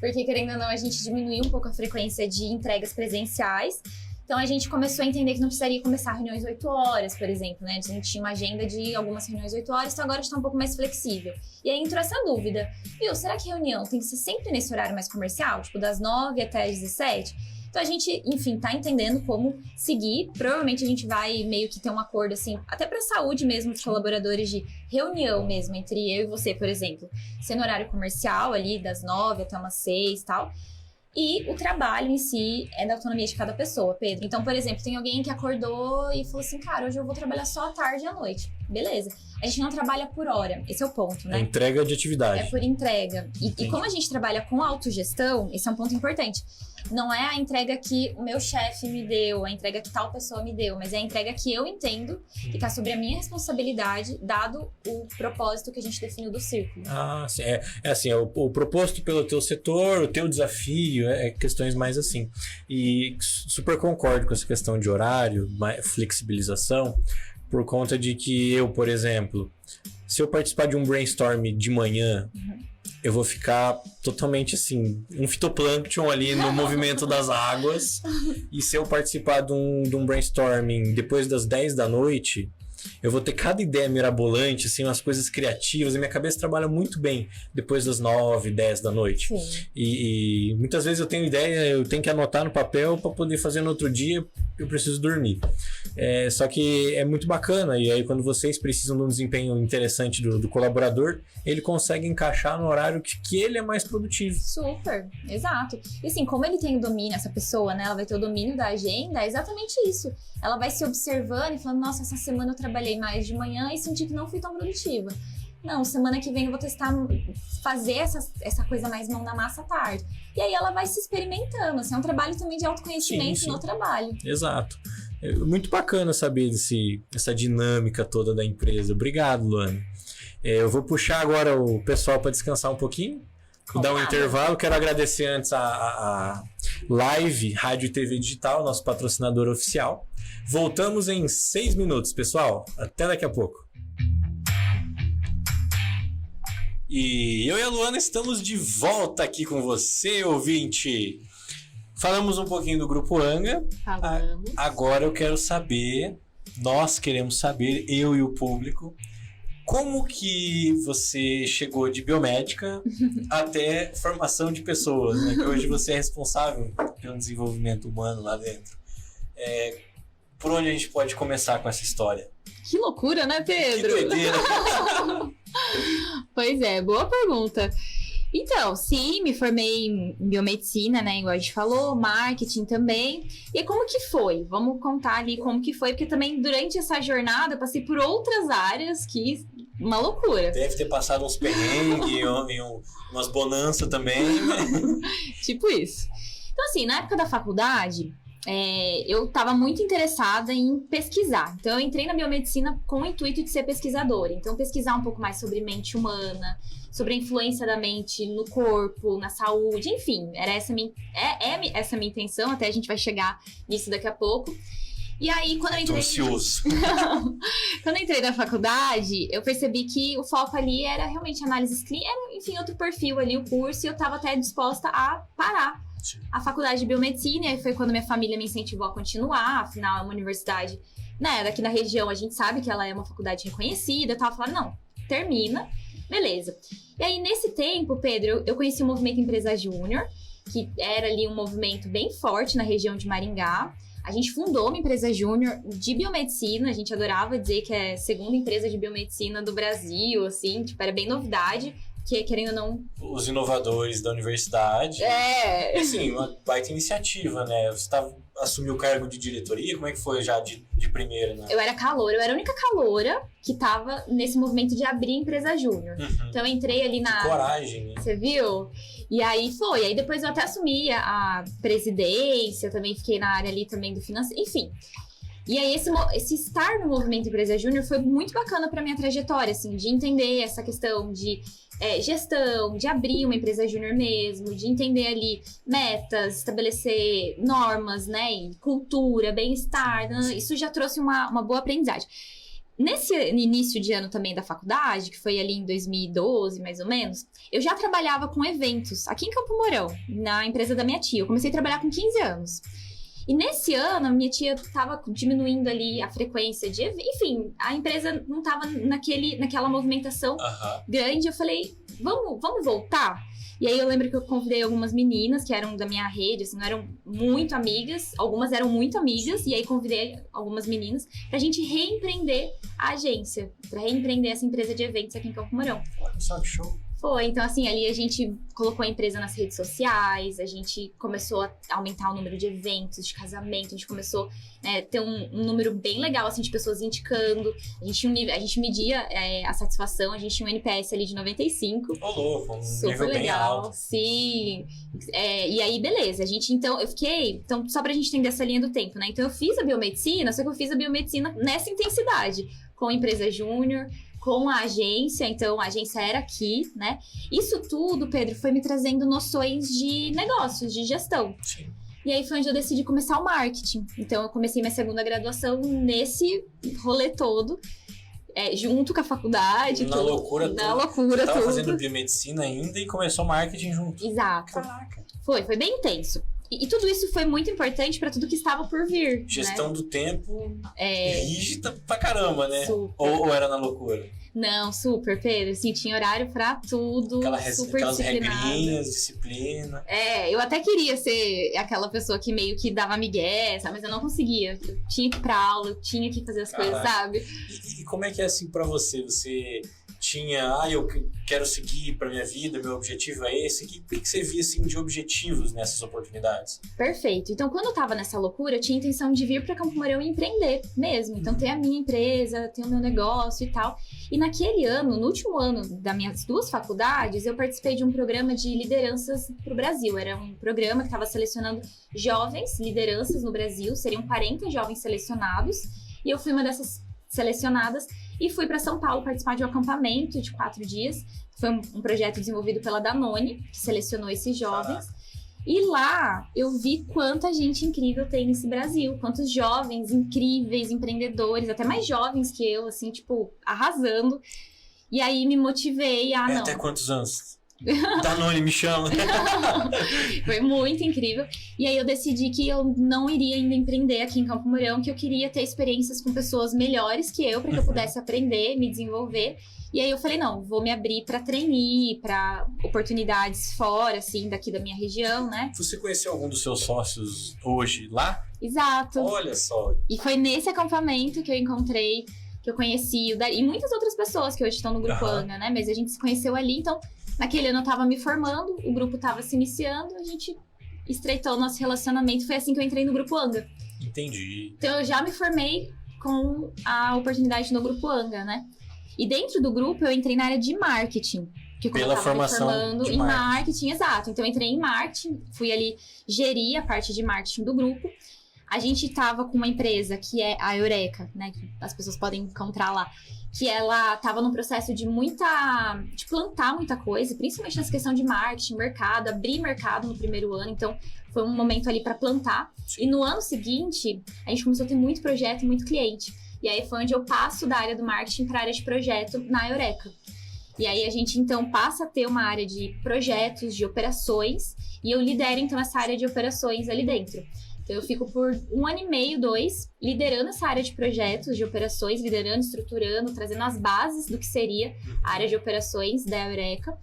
porque, querendo ou não, a gente diminuiu um pouco a frequência de entregas presenciais. Então, a gente começou a entender que não precisaria começar reuniões 8 horas, por exemplo, né? A gente tinha uma agenda de algumas reuniões 8 horas, então agora está um pouco mais flexível. E aí entrou essa dúvida, viu, será que reunião tem que ser sempre nesse horário mais comercial? Tipo, das 9 até as 17? Então, a gente, enfim, tá entendendo como seguir. Provavelmente, a gente vai meio que ter um acordo, assim, até pra saúde mesmo dos colaboradores, de reunião mesmo, entre eu e você, por exemplo. Ser no horário comercial ali, das 9 até umas 6 e tal. E o trabalho em si é da autonomia de cada pessoa, Pedro. Então, por exemplo, tem alguém que acordou e falou assim, cara, hoje eu vou trabalhar só à tarde e à noite. Beleza. A gente não trabalha por hora, esse é o ponto, né? É entrega de atividade. É por entrega. E como a gente trabalha com autogestão, esse é um ponto importante. Não é a entrega que o meu chefe me deu, a entrega que tal pessoa me deu, mas é a entrega que eu entendo que tá sobre a minha responsabilidade, dado o propósito que a gente definiu do círculo. Sim. É assim, o proposto pelo teu setor, o teu desafio, questões mais assim. E super concordo com essa questão de horário, flexibilização, por conta de que eu, por exemplo, se eu participar de um brainstorm de manhã, eu vou ficar totalmente assim, um fitoplâncton ali no movimento das águas. E se eu participar de um brainstorming depois das 10 da noite, eu vou ter cada ideia mirabolante, assim, umas coisas criativas, e minha cabeça trabalha muito bem depois das 9, 10 da noite. Sim. E muitas vezes eu tenho ideia, eu tenho que anotar no papel para poder fazer no outro dia, eu preciso dormir. Só que é muito bacana, e aí quando vocês precisam de um desempenho interessante do colaborador, ele consegue encaixar no horário que ele é mais produtivo. Super, exato. E assim, como ele tem o domínio, essa pessoa, né, ela vai ter o domínio da agenda, é exatamente isso. Ela vai se observando e falando, nossa, essa semana eu trabalhei mais de manhã e senti que não fui tão produtiva. Não, semana que vem eu vou testar fazer essa coisa mais mão na massa à tarde. E aí ela vai se experimentando, assim, é um trabalho também de autoconhecimento no trabalho. Exato. É muito bacana saber essa dinâmica toda da empresa. Obrigado, Luana. Eu vou puxar agora o pessoal para descansar um pouquinho. Vou dar um intervalo. Quero agradecer antes a Live Rádio e TV Digital, nosso patrocinador oficial. Voltamos em 6 minutos, pessoal. Até daqui a pouco. E eu e a Luana estamos de volta aqui com você, ouvinte. Falamos um pouquinho do Grupo Anga. Falamos. Agora eu quero saber, nós queremos saber, eu e o público, como que você chegou de biomédica até formação de pessoas, né? Que hoje você é responsável pelo desenvolvimento humano lá dentro. Por onde a gente pode começar com essa história? Que loucura, né, Pedro? Que doideira! Pois é, boa pergunta. Então, sim, me formei em biomedicina, né, igual a gente falou, marketing também. E como que foi? Vamos contar ali como que foi, porque também durante essa jornada eu passei por outras áreas que... uma loucura. Deve ter passado uns perrengues e umas bonanças também, né? Tipo isso. Então, assim, na época da faculdade... eu estava muito interessada em pesquisar. Então, eu entrei na biomedicina com o intuito de ser pesquisadora. Então, pesquisar um pouco mais sobre mente humana, sobre a influência da mente no corpo, na saúde, enfim. Era essa essa minha intenção, até a gente vai chegar nisso daqui a pouco. E aí, quando eu entrei... Tô ansioso. Quando eu entrei na faculdade, eu percebi que o foco ali era realmente análises clínicas, era, enfim, outro perfil ali, o curso, e eu estava até disposta a parar a faculdade de biomedicina, e aí foi quando minha família me incentivou a continuar, afinal é uma universidade, né, daqui da região, a gente sabe que ela é uma faculdade reconhecida, eu tava falando, não, termina, beleza. E aí, nesse tempo, Pedro, eu conheci o Movimento Empresa Júnior, que era ali um movimento bem forte na região de Maringá. A gente fundou uma empresa júnior de biomedicina, a gente adorava dizer que é a segunda empresa de biomedicina do Brasil, assim, tipo, era bem novidade, que querendo ou não... Os inovadores da universidade. Assim, uma baita iniciativa, né? Você assumiu o cargo de diretoria, como é que foi já de primeira, né? Eu era caloura, eu era a única caloura que tava nesse movimento de abrir empresa júnior. Uhum. Então eu entrei ali na... Que coragem, né? Você viu? E aí foi, aí depois eu até assumi a presidência, também fiquei na área ali também do financeiro, enfim... E aí, esse estar no Movimento Empresa Júnior foi muito bacana para minha trajetória, assim, de entender essa questão de gestão, de abrir uma empresa júnior mesmo, de entender ali metas, estabelecer normas, né, e cultura, bem-estar, né, isso já trouxe uma boa aprendizagem. Nesse início de ano também da faculdade, que foi ali em 2012, mais ou menos, eu já trabalhava com eventos aqui em Campo Mourão, na empresa da minha tia. Eu comecei a trabalhar com 15 anos. E nesse ano, a minha tia estava diminuindo ali a frequência de... Enfim, a empresa não estava naquela movimentação grande. Eu falei, vamos voltar? E aí eu lembro que eu convidei algumas meninas que eram da minha rede, assim, não eram muito amigas. Algumas eram muito amigas. E aí convidei algumas meninas pra gente reempreender a agência. Pra reempreender essa empresa de eventos aqui em Campo Mourão. Olha só que show. Foi, então assim, ali a gente colocou a empresa nas redes sociais, a gente começou a aumentar o número de eventos, de casamento, a gente começou a ter um número bem legal, assim, de pessoas indicando, a gente media a satisfação, a gente tinha um NPS ali de 95. Ô, louco, um super nível legal, bem alto. Sim. E aí, beleza, então, só pra gente entender essa linha do tempo, né, então eu fiz a biomedicina, só que eu fiz a biomedicina nessa intensidade, com a empresa júnior, com a agência, então a agência era aqui, né? Isso tudo, Pedro, foi me trazendo noções de negócios, de gestão. Sim. E aí foi onde eu decidi começar o marketing. Então eu comecei minha segunda graduação nesse rolê todo, junto com a faculdade. Na loucura tudo. Você tava fazendo biomedicina ainda e começou marketing junto. Exato. Caraca. Foi bem intenso. E tudo isso foi muito importante para tudo que estava por vir. Gestão né? do tempo rígida pra caramba, né? Super. Ou era na loucura? Não, super, Pedro. Assim, tinha horário pra tudo. Super aquelas disciplinada. regrinhas, disciplina. Eu até queria ser aquela pessoa que meio que dava migué, sabe? Mas eu não conseguia. Eu tinha que ir pra aula, eu tinha que fazer as coisas, sabe? E como é que é assim pra você? Você tinha, eu quero seguir pra minha vida, meu objetivo é esse. O que você via assim de objetivos nessas oportunidades? Perfeito. Então, quando eu tava nessa loucura, eu tinha a intenção de vir pra Campo Mourão e empreender mesmo. Então, ter a minha empresa, ter o meu negócio e tal. E naquele ano, no último ano das minhas 2 faculdades, eu participei de um programa de lideranças pro Brasil. Era um programa que estava selecionando jovens lideranças no Brasil. Seriam 40 jovens selecionados. E eu fui uma dessas selecionadas e fui para São Paulo participar de um acampamento de 4 dias. Foi um projeto desenvolvido pela Danone, que selecionou esses jovens. E lá eu vi quanta gente incrível tem nesse Brasil, quantos jovens incríveis, empreendedores, até mais jovens que eu, assim, tipo, arrasando. E aí me motivei a não. Até quantos anos? Danone, me chama. Foi muito incrível. E aí eu decidi que eu não iria ainda empreender aqui em Campo Mourão, que eu queria ter experiências com pessoas melhores que eu, para que eu pudesse aprender, me desenvolver. E aí eu falei, não, vou me abrir para trainee, para oportunidades fora, assim, daqui da minha região, né? Você conheceu algum dos seus sócios hoje lá? Exato. Olha só. E foi nesse acampamento que eu encontrei, que eu conheci o Dari, e muitas outras pessoas que hoje estão no Grupo Anga, né? Mas a gente se conheceu ali, então naquele ano eu tava me formando, o grupo tava se iniciando, a gente estreitou o nosso relacionamento, foi assim que eu entrei no Grupo Anga. Entendi. Então eu já me formei com a oportunidade no Grupo Anga, né? E dentro do grupo eu entrei na área de marketing. Que como Pela eu tava formação me formando de em marketing, exato. Então eu entrei em marketing, fui ali gerir a parte de marketing do grupo. A gente tava com uma empresa que é a Eureka, né? Que as pessoas podem encontrar lá. Que ela tava num processo de plantar muita coisa, principalmente nessa questão de marketing, mercado, abrir mercado no primeiro ano. Então foi um momento ali para plantar. E no ano seguinte, a gente começou a ter muito projeto, muito cliente. E aí foi onde eu passo da área do marketing para a área de projeto na Eureka. E aí a gente então passa a ter uma área de projetos, de operações, e eu lidero então essa área de operações ali dentro. Então eu fico por 1 ano e meio, 2, liderando essa área de projetos, de operações, liderando, estruturando, trazendo as bases do que seria a área de operações da Eureka.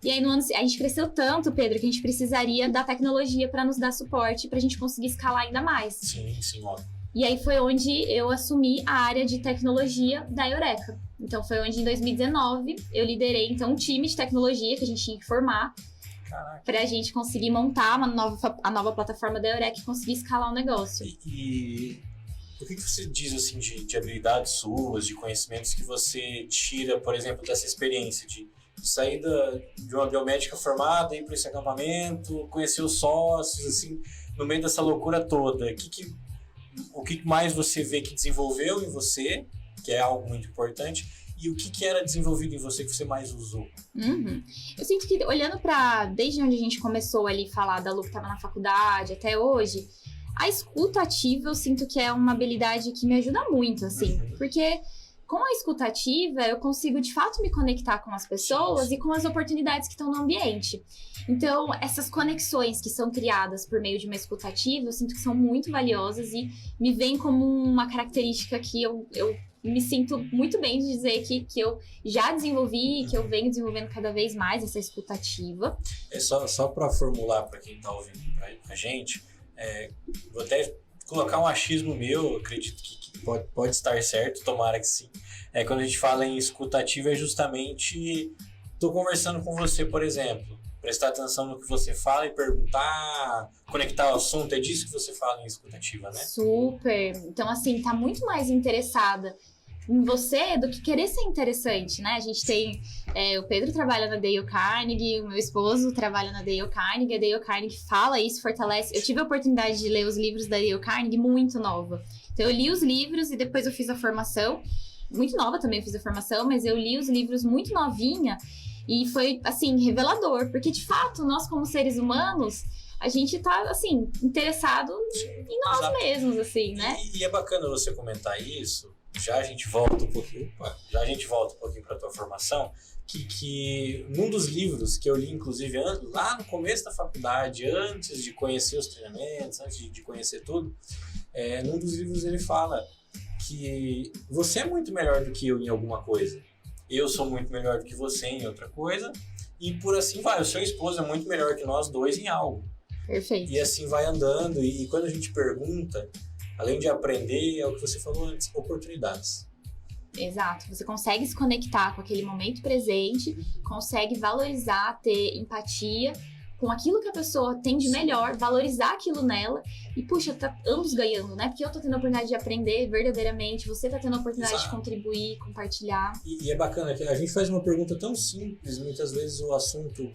E aí no ano a gente cresceu tanto, Pedro, que a gente precisaria da tecnologia para nos dar suporte, para a gente conseguir escalar ainda mais. Sim, óbvio. E aí foi onde eu assumi a área de tecnologia da Eureka. Então foi onde em 2019 eu liderei então um time de tecnologia que a gente tinha que formar para a gente conseguir montar a nova plataforma da Eureka e conseguir escalar o negócio. E o que você diz assim de habilidades suas, de conhecimentos que você tira, por exemplo, dessa experiência de sair de uma biomédica formada, ir para esse acampamento, conhecer os sócios, assim, no meio dessa loucura toda? O que mais você vê que desenvolveu em você, que é algo muito importante, e o que era desenvolvido em você que você mais usou? Eu sinto que, olhando desde onde a gente começou ali a falar da Lu que estava na faculdade até hoje, a escuta ativa eu sinto que é uma habilidade que me ajuda muito, assim, porque com a escuta ativa eu consigo de fato me conectar com as pessoas e com as oportunidades que estão no ambiente. Então, essas conexões que são criadas por meio de uma escuta ativa, eu sinto que são muito valiosas e me vem como uma característica que eu me sinto muito bem de dizer que eu já desenvolvi e que eu venho desenvolvendo cada vez mais essa escuta ativa. Só para formular para quem está ouvindo a gente, vou até colocar um achismo meu, acredito que pode estar certo, tomara que sim. Quando a gente fala em escuta ativa, é justamente estou conversando com você, por exemplo, prestar atenção no que você fala e perguntar, conectar o assunto, é disso que você fala em escuta ativa, né? Super! Então, assim, tá muito mais interessada em você do que querer ser interessante, né? A gente tem... o Pedro trabalha na Dale Carnegie, o meu esposo trabalha na Dale Carnegie, a Dale Carnegie fala isso, fortalece... Eu tive a oportunidade de ler os livros da Dale Carnegie muito nova. Então, eu li os livros e depois eu fiz a formação. Muito nova também eu fiz a formação, mas eu li os livros muito novinha e foi, assim, revelador. Porque, de fato, nós como seres humanos... A gente tá, assim, interessado em nós mesmos, assim, né? E é bacana você comentar isso. Já a gente volta um pouquinho para a tua formação. que num dos livros que eu li, inclusive, lá no começo da faculdade, antes de conhecer os treinamentos, antes de conhecer tudo, num dos livros ele fala que você é muito melhor do que eu em alguma coisa. Eu sou muito melhor do que você em outra coisa. E por assim vai. O seu esposo é muito melhor que nós dois em algo. Perfeito. E assim vai andando. E quando a gente pergunta, além de aprender, é o que você falou antes, oportunidades. Exato, você consegue se conectar com aquele momento presente, consegue valorizar, ter empatia com aquilo que a pessoa tem de melhor, valorizar aquilo nela e, puxa, tá ambos ganhando, né? Porque eu tô tendo a oportunidade de aprender verdadeiramente, você tá tendo a oportunidade de contribuir, compartilhar. E é bacana que a gente faz uma pergunta tão simples, muitas vezes o assunto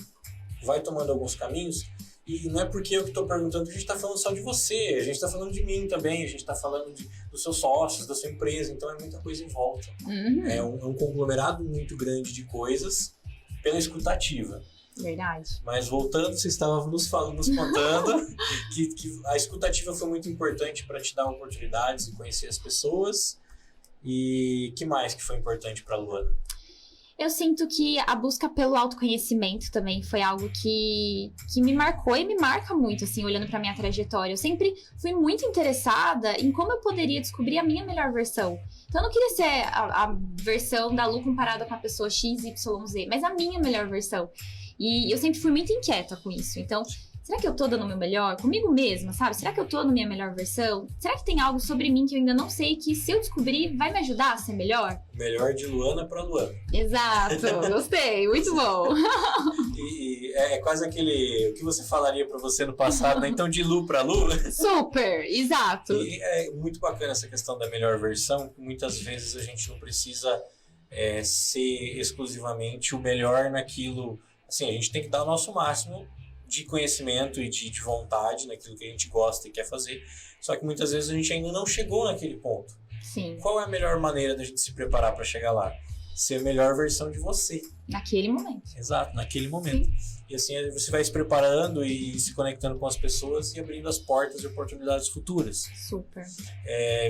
vai tomando alguns caminhos. E não é porque eu que estou perguntando que a gente está falando só de você, a gente está falando de mim também, a gente está falando dos seus sócios, da sua empresa, então é muita coisa em volta. Uhum. É um conglomerado muito grande de coisas pela escutativa. Verdade. Mas voltando, você estava nos contando que a escutativa foi muito importante para te dar oportunidades e conhecer as pessoas. E que mais que foi importante para a Luana? Eu sinto que a busca pelo autoconhecimento também foi algo que me marcou e me marca muito, assim, olhando pra minha trajetória. Eu sempre fui muito interessada em como eu poderia descobrir a minha melhor versão. Então eu não queria ser a versão da Lu comparada com a pessoa X, Y, Z, mas a minha melhor versão. E eu sempre fui muito inquieta com isso. Então, será que eu tô dando o meu melhor? Comigo mesma, sabe? Será que eu tô na minha melhor versão? Será que tem algo sobre mim que eu ainda não sei que, se eu descobrir, vai me ajudar a ser melhor? Melhor de Luana para Luana. Exato, gostei, muito bom. E é quase aquele... O que você falaria para você no passado, né? Então, de Lu para Lu. Super, exato. E é muito bacana essa questão da melhor versão, que muitas vezes a gente não precisa ser exclusivamente o melhor naquilo. Assim, a gente tem que dar o nosso máximo de conhecimento e de vontade naquilo que a gente gosta e quer fazer. Só que muitas vezes a gente ainda não chegou naquele ponto. Sim. Qual é a melhor maneira da gente se preparar para chegar lá? Ser a melhor versão de você. Naquele momento. Exato, naquele momento. Sim. E assim você vai se preparando e se conectando com as pessoas e abrindo as portas de oportunidades futuras. Super.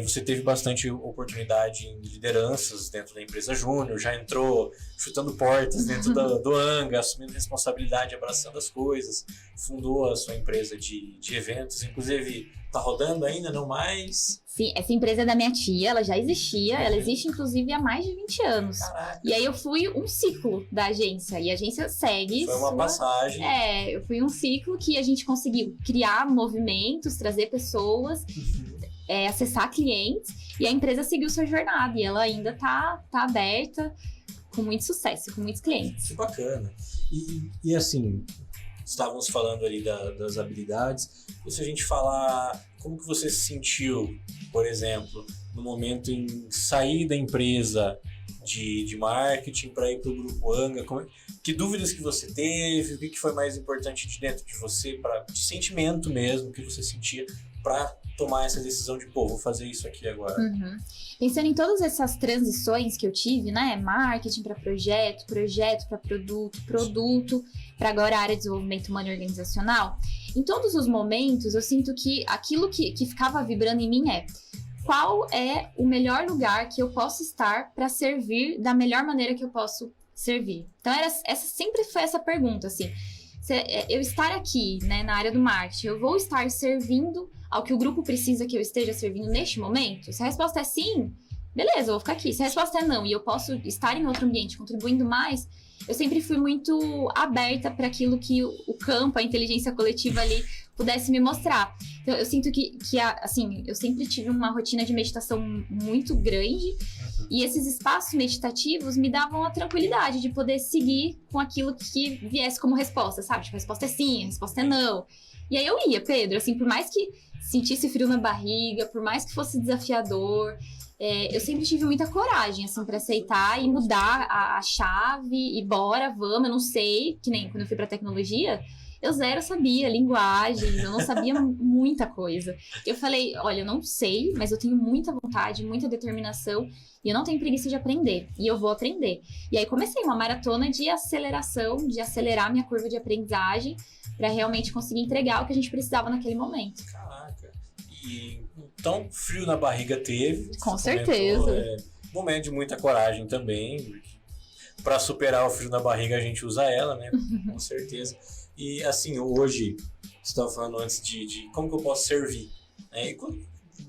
Você teve bastante oportunidade em lideranças dentro da empresa Júnior, já entrou chutando portas dentro do Anga, assumindo responsabilidade, abraçando as coisas, fundou a sua empresa de eventos, inclusive tá rodando ainda, não mais? Sim, essa empresa é da minha tia, ela já existia, ela existe inclusive há mais de 20 anos. Caraca. E aí eu fui um ciclo da agência, e a agência segue... Foi uma passagem. Eu fui um ciclo que a gente conseguiu criar movimentos, trazer pessoas, acessar clientes, e a empresa seguiu sua jornada, e ela ainda tá aberta, com muito sucesso, com muitos clientes. Que bacana. E assim, estávamos falando ali das habilidades, e se a gente falar... Como que você se sentiu, por exemplo, no momento em sair da empresa de marketing para ir para o Grupo Anga? Que dúvidas que você teve? O que foi mais importante de dentro de você, de sentimento mesmo, que você sentia para tomar essa decisão de, vou fazer isso aqui agora? Uhum. Pensando em todas essas transições que eu tive, né? Marketing para projeto para produto para agora a área de desenvolvimento humano e organizacional. Em todos os momentos, eu sinto que aquilo que ficava vibrando em mim qual é o melhor lugar que eu posso estar para servir da melhor maneira que eu posso servir? Então, essa sempre foi essa pergunta, assim. Eu estar aqui, né, na área do marketing, eu vou estar servindo ao que o grupo precisa que eu esteja servindo neste momento? Se a resposta é sim, beleza, eu vou ficar aqui. Se a resposta é não e eu posso estar em outro ambiente contribuindo mais, eu sempre fui muito aberta para aquilo que o campo, a inteligência coletiva ali pudesse me mostrar. Então, eu sinto que assim, eu sempre tive uma rotina de meditação muito grande e esses espaços meditativos me davam a tranquilidade de poder seguir com aquilo que viesse como resposta, sabe? Tipo, a resposta é sim, a resposta é não. E aí eu ia, Pedro, assim, por mais que sentisse frio na barriga, por mais que fosse desafiador... eu sempre tive muita coragem, assim, pra aceitar e mudar a chave e bora, vamos, eu não sei, que nem quando eu fui pra tecnologia, eu zero sabia linguagem, eu não sabia muita coisa. Eu falei, olha, eu não sei, mas eu tenho muita vontade, muita determinação e eu não tenho preguiça de aprender, e eu vou aprender. E aí comecei uma maratona de aceleração, de acelerar minha curva de aprendizagem pra realmente conseguir entregar o que a gente precisava naquele momento. Caraca, então, frio na barriga teve. Com certeza. Momento de muita coragem também. para superar o frio na barriga a gente usa ela, né? Com certeza. E assim, hoje, você estava falando antes de como que eu posso servir, né? E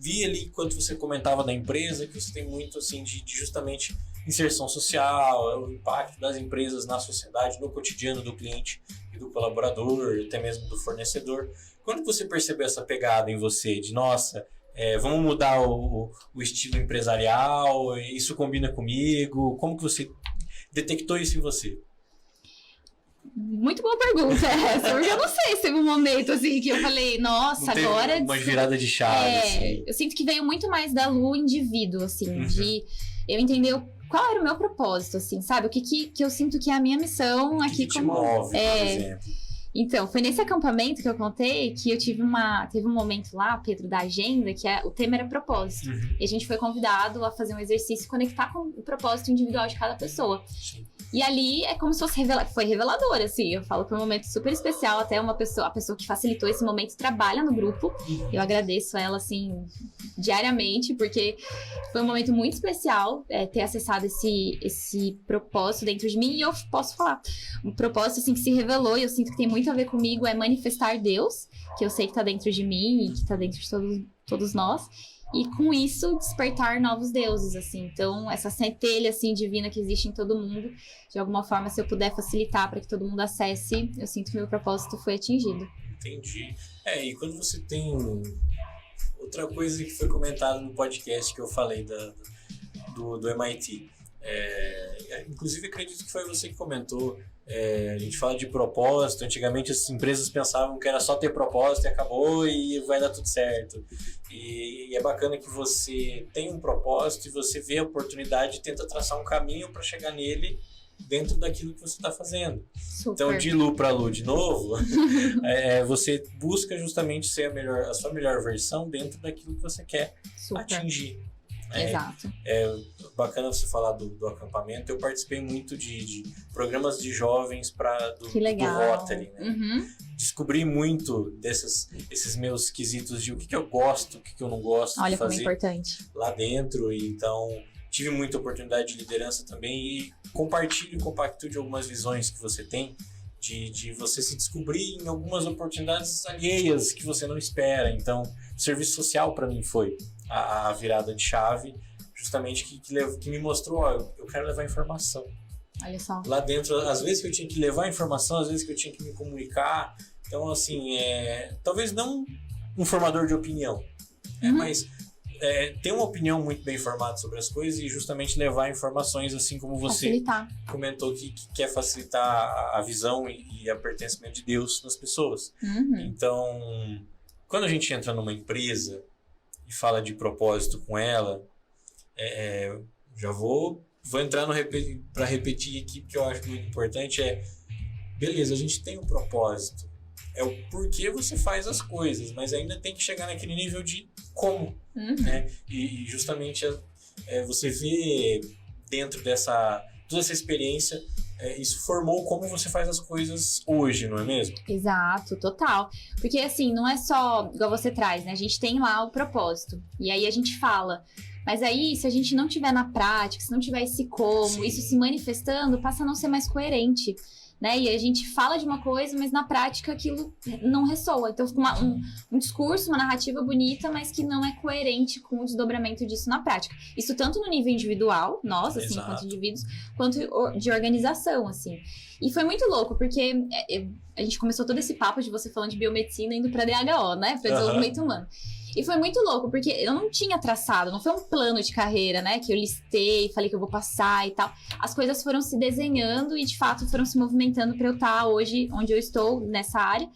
vi ali, quando você comentava da empresa, que você tem muito assim de justamente inserção social, o impacto das empresas na sociedade, no cotidiano do cliente e do colaborador, até mesmo do fornecedor. Quando você percebeu essa pegada em você de, nossa, vamos mudar o estilo empresarial, isso combina comigo, como que você detectou isso em você? Muito boa pergunta essa, porque eu não sei se teve um momento assim que eu falei, nossa, não agora... uma virada de chave, assim. Eu sinto que veio muito mais da Lu indivíduo, assim, de eu entender qual era o meu propósito, assim, sabe? O que eu sinto que é a minha missão aqui que te move, por exemplo. Então, foi nesse acampamento que eu contei que eu teve um momento lá, Pedro, da agenda, que o tema era propósito. E a gente foi convidado a fazer um exercício e conectar com o propósito individual de cada pessoa. Sim. E ali é como se fosse foi revelador, assim. Eu falo que foi um momento super especial. Até a pessoa que facilitou esse momento trabalha no grupo. Eu agradeço ela, assim, diariamente, porque foi um momento muito especial ter acessado esse propósito dentro de mim. E eu posso falar, um propósito, assim, que se revelou e eu sinto que tem muito a ver comigo é manifestar Deus, que eu sei que tá dentro de mim e que tá dentro de todos nós. E com isso, despertar novos deuses, assim. Então, essa centelha, assim, divina que existe em todo mundo, de alguma forma, se eu puder facilitar para que todo mundo acesse, eu sinto que meu propósito foi atingido. Entendi. E quando você tem... Outra coisa que foi comentada no podcast que eu falei do MIT. Inclusive, acredito que foi você que comentou. A gente fala de propósito. Antigamente as empresas pensavam que era só ter propósito e acabou e vai dar tudo certo. E é bacana que você tem um propósito e você vê a oportunidade e tenta traçar um caminho para chegar nele dentro daquilo que você está fazendo. Super. Então, de Lu para Lu de novo, você busca justamente ser a sua melhor versão dentro daquilo que você quer atingir. Exato. Bacana você falar do acampamento. Eu participei muito de programas de jovens do Rotary, né? Uhum. Descobri muito esses meus quesitos de o que eu gosto, o que eu não gosto de fazer importante lá dentro. E, então, tive muita oportunidade de liderança também e compartilho e compacto de algumas visões que você tem de você se descobrir em algumas oportunidades alheias que você não espera. Então, o serviço social para mim foi a virada de chave, justamente que me mostrou, eu quero levar informação. Olha só. Lá dentro, às vezes que eu tinha que levar informação, às vezes que eu tinha que me comunicar. Então, assim, talvez não um formador de opinião, mas ter uma opinião muito bem formada sobre as coisas e justamente levar informações, assim como você comentou que quer facilitar a visão e a pertencimento de Deus nas pessoas. Então, quando a gente entra numa empresa e fala de propósito com ela, já vou entrar para repetir aqui, porque eu acho muito importante, beleza, a gente tem um propósito, é o porquê você faz as coisas, mas ainda tem que chegar naquele nível de como, né? E justamente você vê dentro toda essa experiência, isso formou como você faz as coisas hoje, não é mesmo? Exato, total. Porque assim, não é só igual você traz, né? A gente tem lá o propósito. E aí a gente fala. Mas aí, se a gente não tiver na prática, se não tiver esse como, isso se manifestando, passa a não ser mais coerente. Né? E a gente fala de uma coisa, mas na prática aquilo não ressoa. Então fica um discurso, uma narrativa bonita, mas que não é coerente com o desdobramento disso na prática. Isso tanto no nível individual, nós, assim, enquanto indivíduos, quanto de organização, assim. E foi muito louco, porque a gente começou todo esse papo de você falando de biomedicina indo para DHO, né? Para desenvolvimento humano. E foi muito louco, porque eu não tinha traçado, não foi um plano de carreira, né? Que eu listei, falei que eu vou passar e tal. As coisas foram se desenhando e, de fato, foram se movimentando para eu estar hoje onde eu estou, nessa área.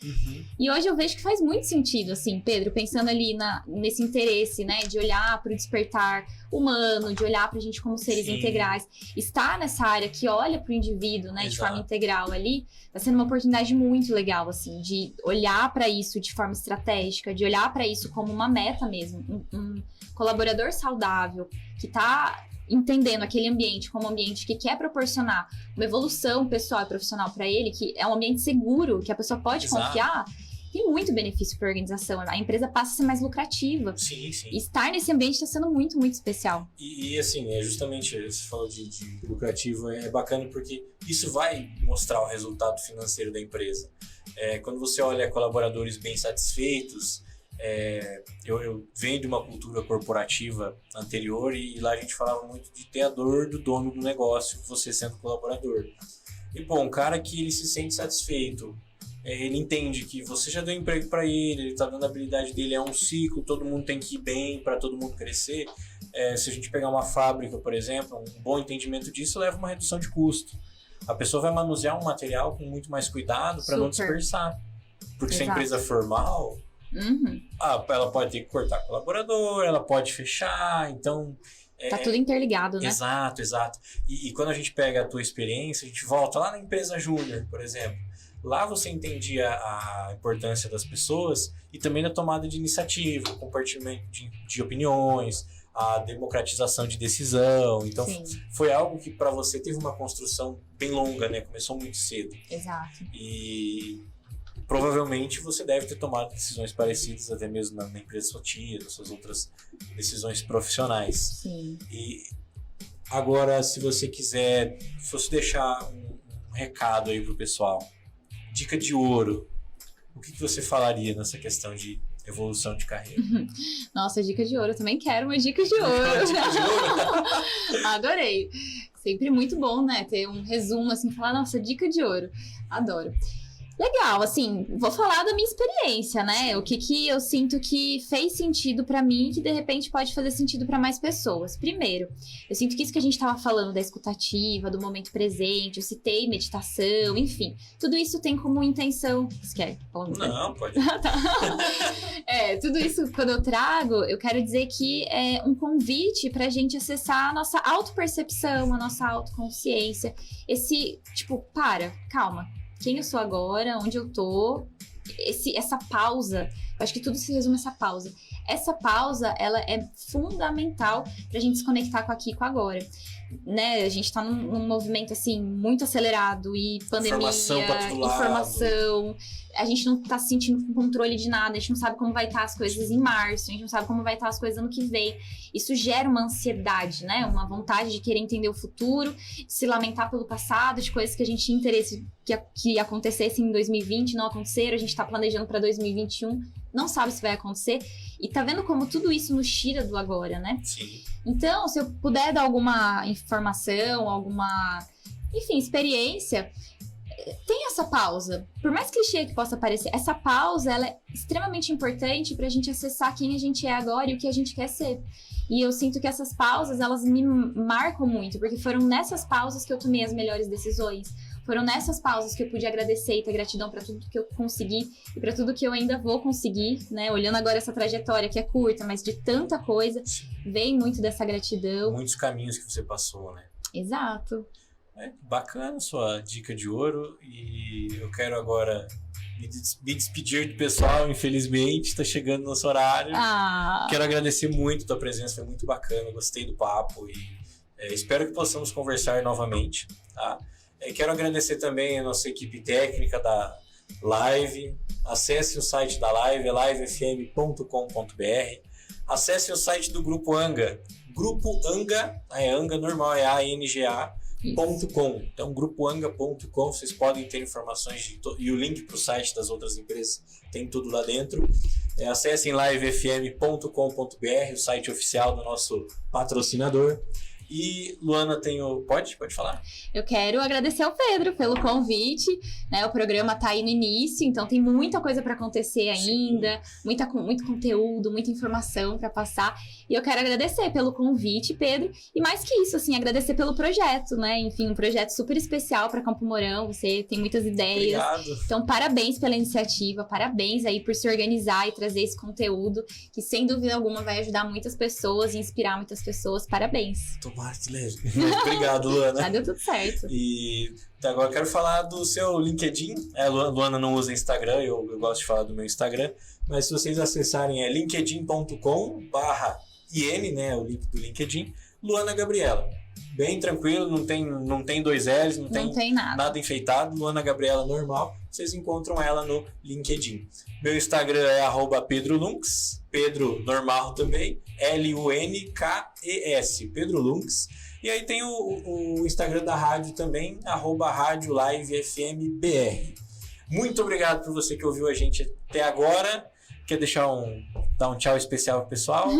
E hoje eu vejo que faz muito sentido, assim, Pedro, pensando ali nesse interesse, né? De olhar para o despertar humano, de olhar pra gente como seres integrais. Estar nessa área que olha pro indivíduo, né? De forma integral ali, tá sendo uma oportunidade muito legal, assim, de olhar para isso de forma estratégica, de olhar para isso como uma meta mesmo, um colaborador saudável que tá entendendo aquele ambiente como um ambiente que quer proporcionar uma evolução pessoal e profissional para ele, que é um ambiente seguro, que a pessoa pode confiar. tem muito benefício para a organização. A empresa passa a ser mais lucrativa. Sim, sim. E estar nesse ambiente está sendo muito, muito especial. E assim, justamente, você falou de lucrativo, é bacana porque isso vai mostrar o resultado financeiro da empresa. Quando você olha colaboradores bem satisfeitos, eu venho de uma cultura corporativa anterior e lá a gente falava muito de ter a dor do dono do negócio, você sendo colaborador. E bom, um cara que ele se sente satisfeito, ele entende que você já deu emprego para ele está dando a habilidade dele, é um ciclo, todo mundo tem que ir bem para todo mundo crescer. Se a gente pegar uma fábrica, por exemplo, um bom entendimento disso leva a uma redução de custo. A pessoa vai manusear um material com muito mais cuidado para não dispersar. Porque se a empresa for mal, ela pode ter que cortar colaborador, ela pode fechar, então... Tá tudo interligado, né? Exato. E quando a gente pega a tua experiência, a gente volta lá na empresa júnior, por exemplo. Lá você entendia a importância das pessoas e também da tomada de iniciativa, o compartilhamento de opiniões, a democratização de decisão. Então, foi algo que para você teve uma construção bem longa, né? Começou muito cedo. Exato. E provavelmente você deve ter tomado decisões parecidas até mesmo na empresa sua tia, nas suas outras decisões profissionais. Sim. E agora, se você quiser, se você deixar um recado aí pro pessoal, dica de ouro, o que você falaria nessa questão de evolução de carreira? Nossa, dica de ouro, eu também quero uma dica de ouro. Dica de ouro? Adorei. Sempre muito bom, né? Ter um resumo assim, falar, nossa, dica de ouro. Adoro. Legal, assim, vou falar da minha experiência, né? O que eu sinto que fez sentido pra mim e que de repente pode fazer sentido pra mais pessoas. Primeiro, eu sinto que isso que a gente tava falando da escutativa, do momento presente, eu citei meditação, enfim, tudo isso tem como intenção... Você quer falar? Não, pode. Tá. Tudo isso quando eu trago, eu quero dizer que é um convite pra gente acessar a nossa autopercepção, a nossa autoconsciência. Esse, calma. Quem eu sou agora, onde eu tô, essa pausa, eu acho que tudo se resume a essa pausa. Essa pausa, ela é fundamental pra gente se conectar com aqui e com agora. Né? A gente tá num movimento, assim, muito acelerado e pandemia, informação pra todo lado. Informação, a gente não tá se sentindo com controle de nada, a gente não sabe como vai estar as coisas em março, a gente não sabe como vai estar as coisas ano que vem. Isso gera uma ansiedade, né? Uma vontade de querer entender o futuro, de se lamentar pelo passado, de coisas que a gente tinha interesse que acontecessem em 2020, não aconteceram, a gente tá planejando pra 2021, não sabe se vai acontecer. E tá vendo como tudo isso nos tira do agora, né? Sim. Então, se eu puder dar alguma informação, alguma, experiência, tem essa pausa. Por mais clichê que possa parecer, essa pausa, ela é extremamente importante pra gente acessar quem a gente é agora e o que a gente quer ser. E eu sinto que essas pausas, elas me marcam muito, porque foram nessas pausas que eu tomei as melhores decisões. Foram nessas pausas que eu pude agradecer e ter gratidão para tudo que eu consegui e para tudo que eu ainda vou conseguir, né? Olhando agora essa trajetória que é curta, mas de tanta coisa, vem muito dessa gratidão. Muitos caminhos que você passou, né? Exato. Bacana a sua dica de ouro e eu quero agora me despedir do pessoal, infelizmente, está chegando nosso horário. Quero agradecer muito a tua presença, foi muito bacana, gostei do papo e espero que possamos conversar novamente, tá? Quero agradecer também a nossa equipe técnica da live. Acesse o site da live, é livefm.com.br. Acesse o site do Grupo Anga. Grupo Anga, Anga normal, é anga.com. Então, grupoanga.com, vocês podem ter informações e o link para o site das outras empresas, tem tudo lá dentro. Acessem livefm.com.br, o site oficial do nosso patrocinador. E Luana Pode falar? Eu quero agradecer ao Pedro pelo convite, né? O programa tá aí no início, então tem muita coisa para acontecer ainda, muito conteúdo, muita informação para passar. E eu quero agradecer pelo convite, Pedro, e mais que isso, assim, agradecer pelo projeto, né? Enfim, um projeto super especial para Campo Mourão, você tem muitas ideias. Obrigado. Então, parabéns pela iniciativa, parabéns aí por se organizar e trazer esse conteúdo, que sem dúvida alguma vai ajudar muitas pessoas e inspirar muitas pessoas. Parabéns. Tomara que leve. Obrigado, Luana. Deu tudo certo. E agora eu quero falar do seu LinkedIn. Luana não usa Instagram, eu gosto de falar do meu Instagram, mas se vocês acessarem linkedin.com/IN, né, o link do LinkedIn, Luana Gabriela. bem tranquilo, não tem 2 L's, não tem nada enfeitado. Luana Gabriela normal, vocês encontram ela no LinkedIn. Meu Instagram é @PedroLunks, Pedro normal também, LUNKES, Pedro Lunks. E aí tem o Instagram da rádio também, @Rádio Live FMBR. Muito obrigado por você que ouviu a gente até agora. Quer dar um tchau especial pro pessoal?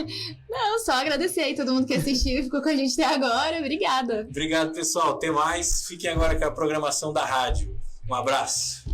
Não, só agradecer aí todo mundo que assistiu e ficou com a gente até agora. Obrigada. Obrigado, pessoal. Até mais. Fiquem agora com a programação da rádio. Um abraço.